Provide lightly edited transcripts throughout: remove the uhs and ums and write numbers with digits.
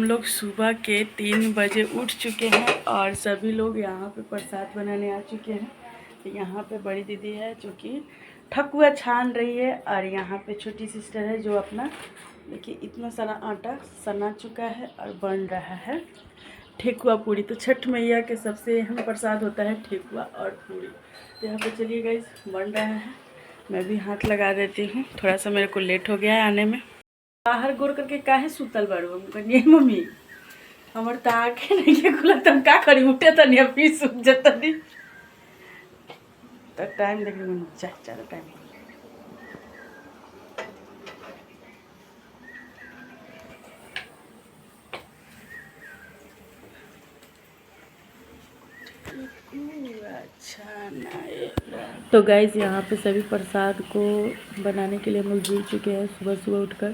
लोग सुबह के 3 बजे उठ चुके हैं और सभी लोग यहाँ पे प्रसाद बनाने आ चुके हैं। तो यहाँ पे बड़ी दीदी है जो कि ठकुआ छान रही है और यहाँ पे छोटी सिस्टर है जो अपना देखिए इतना सारा आटा सना चुका है और बन रहा है ठेकुआ पूरी। तो छठ मैया के सबसे अहम प्रसाद होता है ठेकुआ और पूरी। तो यहाँ पे चलिए गाइस बन रहा है, मैं भी हाथ लगा देती हूँ। थोड़ा सा मेरे को लेट हो गया है आने में। बाहर गोर करके काहे सुतल बारू हम कहनी मम्मी हमर त आँखें नहीं खुला तुम का करी उठे तनी अभी सुत जतनी तो टाइम देख रही ज़्यादा टाइम अच्छा। तो गाइस यहाँ पे सभी प्रसाद को बनाने के लिए हम लोग जुट चुके हैं सुबह सुबह उठकर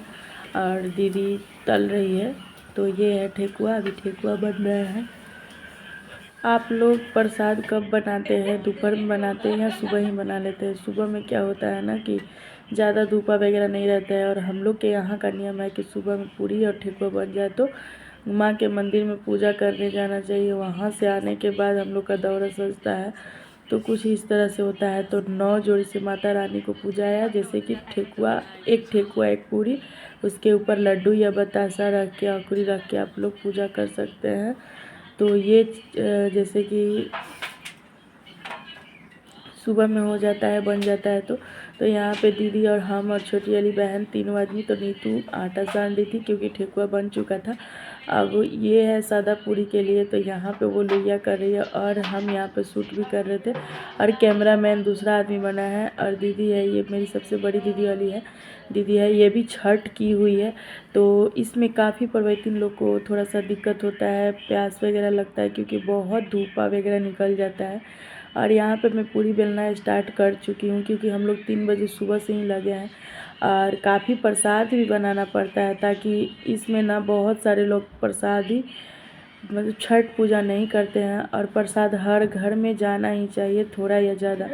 और दीदी तल रही है। तो ये है ठेकुआ, अभी ठेकुआ बन रहा है। आप लोग प्रसाद कब बनाते हैं, दोपहर में बनाते हैं या सुबह ही बना लेते हैं? सुबह में क्या होता है ना कि ज़्यादा धूपा वगैरह नहीं रहता है और हम लोग के यहाँ का नियम है कि सुबह में पूरी और ठेकुआ बन जाए तो माँ के मंदिर में पूजा करने जाना चाहिए। वहाँ से आने के बाद हम लोग का दौरा सजता है तो कुछ इस तरह से होता है। तो 9 जोड़ी से माता रानी को पूजाया, जैसे कि ठेकुआ एक पूरी, उसके ऊपर लड्डू या बतासा रख के अखुरी रख के आप लोग पूजा कर सकते हैं। तो ये जैसे कि सुबह में हो जाता है, बन जाता है। तो यहाँ पे दीदी और हम और छोटी वाली बहन तीनों आदमी, तो नीतू आटा सान रही थी क्योंकि ठेकुआ बन चुका था। अब ये है सादा पूरी के लिए, तो यहाँ पे वो लोइया कर रही है और हम यहाँ पे शूट भी कर रहे थे और कैमरामैन दूसरा आदमी बना है। और दीदी है, ये मेरी सबसे बड़ी दीदी वाली है दीदी है, ये भी छठ की हुई है। तो इसमें काफ़ी प्रवचन लोग को थोड़ा सा दिक्कत होता है, प्यास वगैरह लगता है क्योंकि बहुत धूपा वगैरह निकल जाता है। और यहाँ पे मैं पूरी बेलना स्टार्ट कर चुकी हूँ क्योंकि हम लोग 3 बजे सुबह से ही लगे हैं और काफ़ी प्रसाद भी बनाना पड़ता है ताकि इसमें ना बहुत सारे लोग प्रसाद ही मतलब छठ पूजा नहीं करते हैं और प्रसाद हर घर में जाना ही चाहिए थोड़ा या ज़्यादा।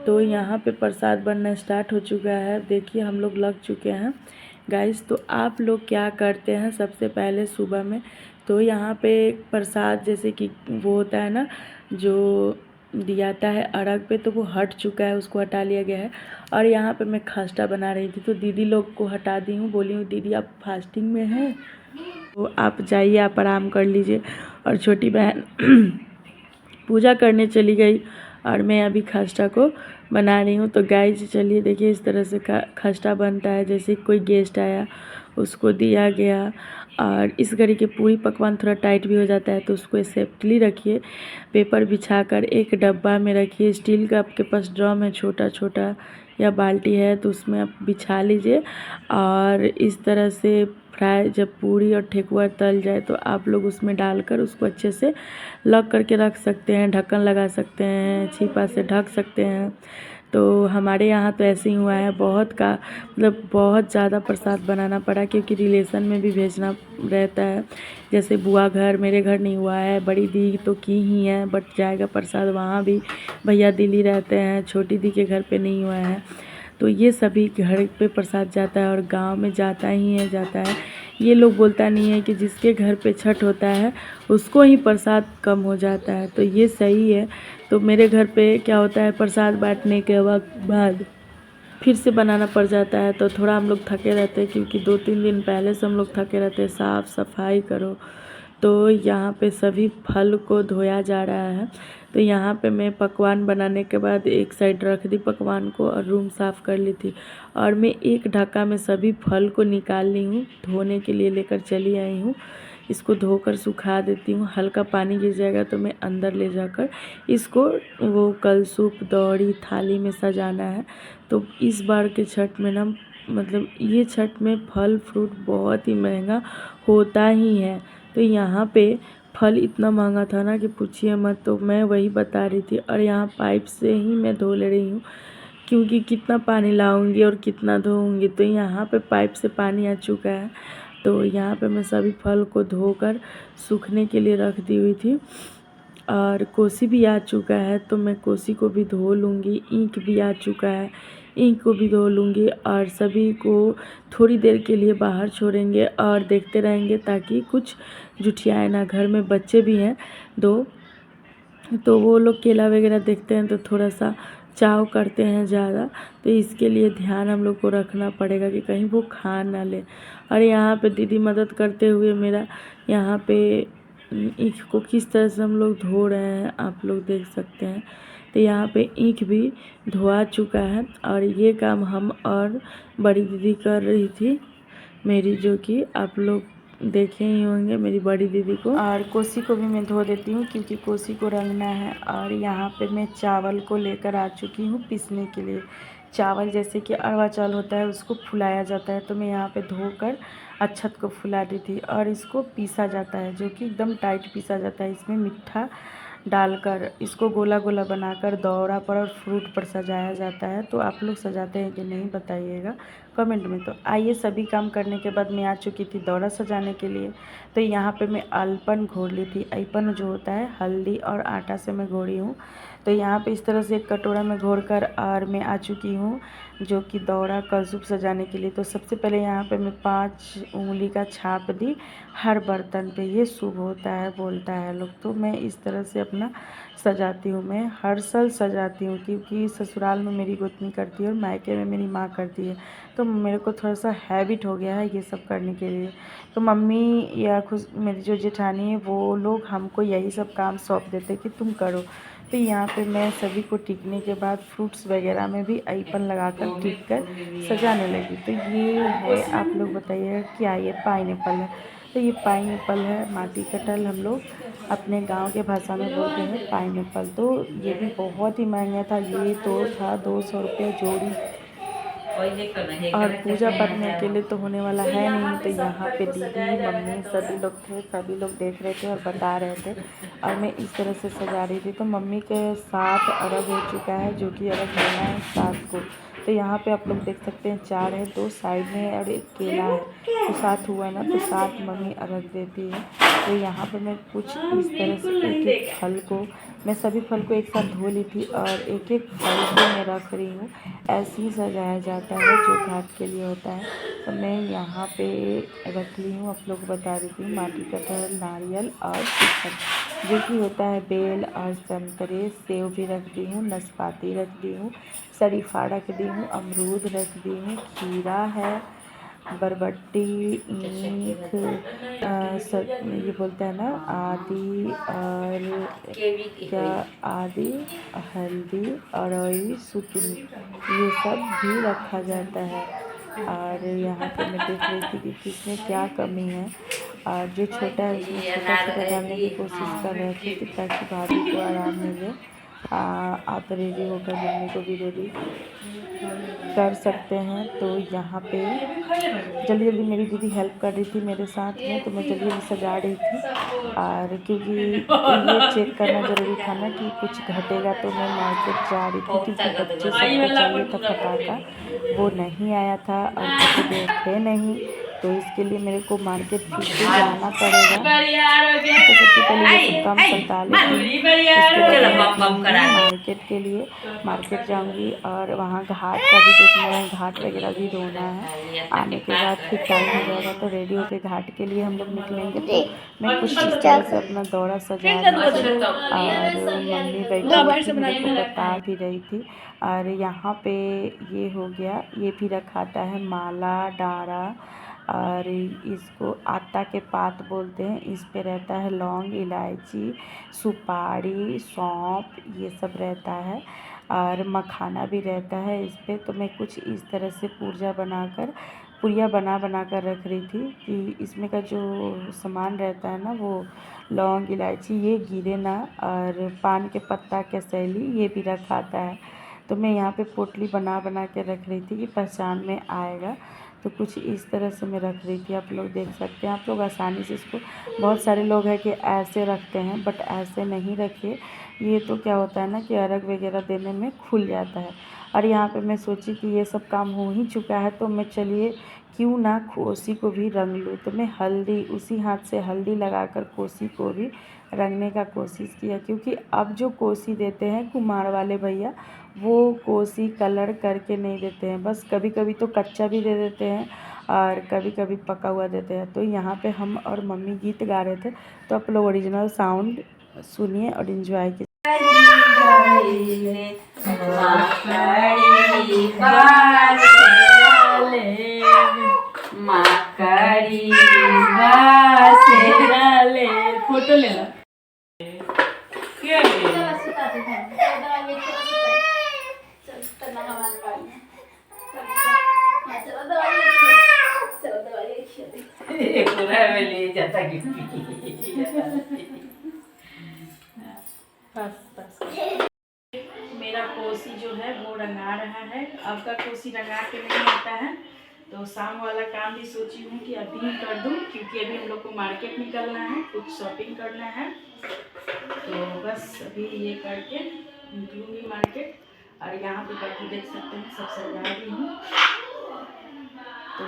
तो यहाँ पे प्रसाद बनना स्टार्ट हो चुका है, देखिए हम लोग लग चुके हैं गाइस। तो आप लोग क्या करते हैं सबसे पहले सुबह में? तो यहाँ पे प्रसाद जैसे कि वो होता है ना जो दियाता है अरग पे, तो वो हट चुका है, उसको हटा लिया गया है। और यहाँ पे मैं खस्ता बना रही थी तो दीदी लोग को हटा दी हूँ, बोली हूँ दीदी आप फास्टिंग में हैं तो आप जाइए, आप आराम कर लीजिए। और छोटी बहन पूजा करने चली गई और मैं अभी खस्ता को बना रही हूँ। तो गाइस चलिए देखिए इस तरह से खस्ता बनता है, जैसे कोई गेस्ट आया उसको दिया गया। और इस घड़ी के पूरी पकवान थोड़ा टाइट भी हो जाता है तो उसको सेफ्टली रखिए, पेपर बिछाकर एक डब्बा में रखिए। स्टील का आपके पास ड्रम है छोटा छोटा या बाल्टी है तो उसमें आप बिछा लीजिए और इस तरह से फ्राई जब पूरी और ठेकुआ तल जाए तो आप लोग उसमें डालकर उसको अच्छे से लॉक करके रख सकते हैं, ढक्कन लगा सकते हैं, छिपा से ढक सकते हैं। तो हमारे यहाँ तो ऐसे ही हुआ है, बहुत ज़्यादा प्रसाद बनाना पड़ा क्योंकि रिलेशन में भी भेजना रहता है। जैसे बुआ घर, मेरे घर नहीं हुआ है, बड़ी दी तो की ही है बट जाएगा प्रसाद वहाँ भी, भैया दिल्ली रहते हैं, छोटी दी के घर पे नहीं हुआ है। तो ये सभी घर पे प्रसाद जाता है और गांव में जाता है। ये लोग बोलता नहीं है कि जिसके घर पे छठ होता है उसको ही प्रसाद कम हो जाता है, तो ये सही है। तो मेरे घर पे क्या होता है, प्रसाद बांटने के बाद फिर से बनाना पड़ जाता है तो थोड़ा हम लोग थके रहते हैं क्योंकि 2-3 दिन पहले से हम लोग थके रहते हैं, साफ़ सफाई करो। तो यहाँ पे सभी फल को धोया जा रहा है। तो यहाँ पे मैं पकवान बनाने के बाद एक साइड रख दी पकवान को और रूम साफ़ कर ली थी और मैं एक ढक्का में सभी फल को निकाल ली हूँ, धोने के लिए लेकर चली आई हूँ। इसको धोकर सुखा देती हूँ, हल्का पानी गिर जाएगा तो मैं अंदर ले जाकर इसको वो कलसूप दौड़ी थाली में सजाना है। तो इस बार के छठ में ना मतलब ये छठ में फल फ्रूट बहुत ही महंगा होता ही है। तो यहाँ पे फल इतना महंगा था ना कि पूछिए मत। तो मैं वही बता रही थी और यहाँ पाइप से ही मैं धो ले रही हूँ क्योंकि कितना पानी लाऊंगी और कितना धोऊंगी। तो यहाँ पे पाइप से पानी आ चुका है तो यहाँ पे मैं सभी फल को धोकर सूखने के लिए रख दी हुई थी। और कोसी भी आ चुका है तो मैं कोसी को भी धो लूँगी। ईंख भी आ चुका है, ईंख को भी धो लूँगी और सभी को थोड़ी देर के लिए बाहर छोड़ेंगे और देखते रहेंगे ताकि कुछ जुठियाए ना। घर में बच्चे भी हैं 2, तो वो लोग केला वगैरह देखते हैं तो थोड़ा सा चाव करते हैं ज़्यादा, तो इसके लिए ध्यान हम लोग को रखना पड़ेगा कि कहीं वो खा ना ले। और यहाँ पे दीदी मदद करते हुए मेरा यहाँ पे ईंख को किस तरह से हम लोग धो रहे हैं आप लोग देख सकते हैं। तो यहाँ पे ईंख भी धोआ चुका है और ये काम हम और बड़ी दीदी कर रही थी मेरी, जो कि आप लोग देखे ही होंगे मेरी बड़ी दीदी को। और कोसी को भी मैं धो देती हूँ क्योंकि कोसी को रंगना है। और यहाँ पे मैं चावल को लेकर आ चुकी हूँ पीसने के लिए। चावल जैसे कि अरवा चावल होता है उसको फुलाया जाता है, तो मैं यहाँ पे धोकर अच्छत को फुला दी थी और इसको पीसा जाता है, जो कि एकदम टाइट पीसा जाता है। इसमें मीठा डालकर इसको गोला गोला बनाकर दौरा पर और फ्रूट पर सजाया जाता है। तो आप लोग सजाते हैं कि नहीं बताइएगा कमेंट में। तो आइए, सभी काम करने के बाद मैं आ चुकी थी दौरा सजाने के लिए। तो यहाँ पे मैं अल्पन घोर ली थी। अल्पन जो होता है हल्दी और आटा से मैं घोरी हूँ। तो यहाँ पे इस तरह से एक कटोरा में घोर कर और मैं आ चुकी हूँ जो कि दौरा कलशुप सजाने के लिए। तो सबसे पहले यहाँ पे मैं 5 उंगली का छाप दी हर बर्तन पे। ये शुभ होता है बोलता है लोग, तो मैं इस तरह से अपना सजाती हूँ। मैं हर साल सजाती हूँ क्योंकि ससुराल में मेरी गोतनी करती है और मायके में मेरी माँ करती है, तो मेरे को थोड़ा सा हैबिट हो गया है ये सब करने के लिए। तो मम्मी या खुद मेरी जो जेठानी है वो लोग हमको यही सब काम सौंप देते कि तुम करो। तो यहाँ पे मैं सभी को टिकने के बाद फ्रूट्स वगैरह में भी अईपन लगाकर टिक कर सजाने लगी। तो ये है, आप लोग बताइए क्या ये पाइनएप्पल है। तो ये पाइनएप्पल है, माटी कटहल हम लोग अपने गांव के भाषा में बोलते हैं पाइनएप्पल। तो ये भी बहुत ही महंगा था, ये तो था 200 रुपये जोड़ी। और पूजा पाठ में अकेले तो होने वाला है नहीं, तो यहाँ पे दीदी मम्मी सभी लोग थे, सभी लोग देख रहे थे और बता रहे थे और मैं इस तरह से सजा रही थी। तो मम्मी के साथ अर्घ हो चुका है, जो कि अर्घ देना है 7 को। तो यहाँ पे आप लोग देख सकते हैं 4 है, 2 साइड में और एक केला है, तो 7 हुआ ना, तो 7 मम्मी अर्घ देती है। तो यहाँ पे मैं कुछ इस तरह से एक एक फल को, मैं सभी फल को एक साथ धो ली थी और एक एक फल को मैं रख रही हूँ। ऐसे ही सजाया जाता है जो घाट के लिए होता है। तो मैं यहाँ पे रख ली हूँ, आप लोग बता रही थी माटी कटहल, नारियल और श्रीफल जो कि होता है, बेल और संतरे, सेव भी रख दी हूँ, नाशपाती रख दी हूँ, शरीफा रख दी हूँ, अमरूद रख दी हूँ, खीरा है, बरबट्टी, ईख, ये बोलते हैं ना आदि, और क्या आदि, हल्दी, अरई, सुतनी, ये सब भी रखा जाता है। और यहाँ पे मैं देख रही थी कि किसमें क्या कमी है, और जो छोटा है उसमें छोटा छोटा डालने की कोशिश कर रहे थे कि ताकि भाभी को आराम मिले। आप रेडी होकर मम्मी को भी रेडी कर सकते हैं। तो यहाँ पे जल्दी जल्दी मेरी दीदी हेल्प कर रही थी मेरे साथ में, तो मैं जल्दी जल्दी सजा रही थी। और क्योंकि ये चेक करना ज़रूरी था ना कि कुछ घटेगा, तो मैं मार्केट जा रही थी क्योंकि बच्चे सबको चाहिए था पटाखा, वो नहीं आया था और बच्चे थे नहीं, तो इसके लिए मेरे को मार्केट फिर से जाना पड़ेगा। तो सबसे पहले ये सब काम करता लेती, उसके बाद मार्केट के लिए मार्केट जाऊंगी और वहाँ घाट का भी देखना है, घाट वगैरह भी धोना है। आने के बाद फिर टाइम हो जाएगा तो रेडी होकर घाट के लिए हम लोग निकलेंगे। तो मैं कुछ इस तरह से अपना दौरा सजा रही थी और मम्मी बैठी मेरे को बता भी रही थी। और यहाँ पे ये हो गया, ये भी रखाता है माला डारा, और इसको आटा के पात बोलते हैं। इस पे रहता है लौंग, इलायची, सुपारी, सौंफ, ये सब रहता है और मखाना भी रहता है इस पे। तो मैं कुछ इस तरह से पुड़िया बना कर रख रही थी कि इसमें का जो सामान रहता है ना, वो लौंग, इलायची ये गिरे ना, और पान के पत्ता, केसैली ये भी रखाता है। तो मैं यहाँ पे पोटली बना के रख रही थी कि पहचान में आएगा। तो कुछ इस तरह से मैं रख रही थी, आप लोग देख सकते हैं। आप लोग आसानी से इसको, बहुत सारे लोग हैं कि ऐसे रखते हैं, बट ऐसे नहीं रखिए। ये तो क्या होता है ना कि अर्घ वगैरह देने में खुल जाता है। और यहाँ पे मैं सोची कि ये सब काम हो ही चुका है, तो मैं चलिए क्यों ना कोसी को भी रंग लूँ। तो मैं हल्दी उसी हाथ से हल्दी लगाकर कोसी को भी रंगने का कोशिश किया, क्योंकि अब जो कोसी देते हैं कुम्हार वाले भैया, वो कोसी कलर करके नहीं देते हैं, बस कभी कभी तो कच्चा भी दे देते हैं और कभी कभी पका हुआ देते हैं। तो यहाँ पे हम और मम्मी गीत गा रहे थे, तो आप लोग ओरिजिनल साउंड सुनिए और इन्जॉय कीजिए। फोटो ले ला। मेरा कोसी जो है वो रंगा रहा है। अब का कोसी रंगा के नहीं आता है, तो शाम वाला काम भी सोची हूँ कि अभी ही कर दूँ, क्योंकि अभी हम लोग को मार्केट निकलना है, कुछ शॉपिंग करना है। तो बस अभी ये करके निकलूँगी मार्केट। और यहाँ पे बाकी देख सकते हैं सब सजा दी हूँ। तो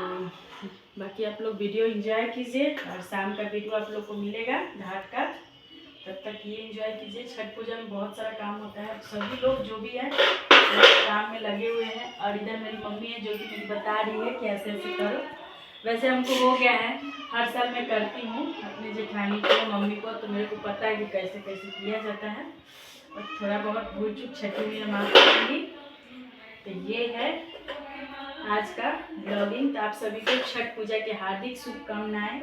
बाकी आप लोग वीडियो एंजॉय कीजिए और शाम का वीडियो आप लोग को मिलेगा घाट का। तब तक ये एंजॉय कीजिए। छठ पूजा में बहुत सारा काम होता है, सभी लोग जो भी है काम में लगे हुए हैं। और इधर मेरी मम्मी है जो कि मुझे बता रही है कि ऐसे ऐसे करो। वैसे हमको हो गया है, हर साल मैं करती हूँ अपनी जेठानी को मम्मी को, तो मेरे को पता है कि कैसे कैसे किया जाता है। और थोड़ा बहुत भूल चूक छठी में माफ़ करूँगी। तो ये है आज का ब्लॉगिंग। तो आप सभी को छठ पूजा की हार्दिक शुभकामनाएं।